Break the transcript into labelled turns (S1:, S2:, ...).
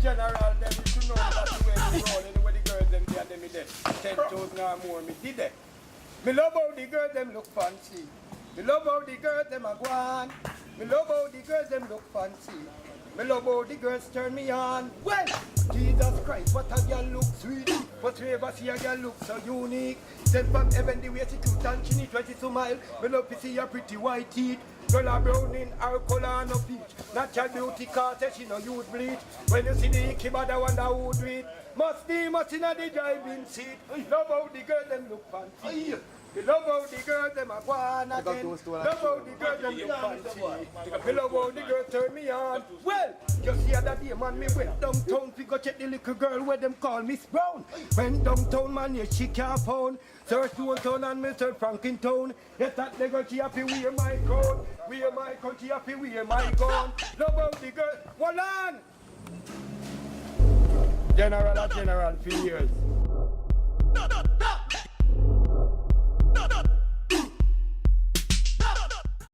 S1: General, them you should know that the way the road, anyway the girls them there, them me there. 10,000 or more, me did it. Me love how the girls them look fancy. Me love how the girls them a go on. Me love how the girls them look fancy. Me love how the girls turn me on. Well, Jesus Christ, what a girl look sweet. But we ever see a girl look so unique. Sent from heaven the way she cute and she need 22 miles. Me love to see her pretty white teeth. Girl a brown in her color no peach. Natural beauty cause say she no use bleach. When you see the icky bad I wonder who do it. Must be much in the driving seat. Love how the girl them look fancy. Love how the girl them a go on again. Love how the girl them look fancy. Me love how the girl turn me on. Well, you see that day man me went downtown to go check the little girl where them call Miss Brown. Went downtown man yeah she can't found. Search downtown and Mr. Frankentown. Yes that they go she happy wear my coat. Wear my coat she happy wear my gun. Love how the girl. Hold on. General for years.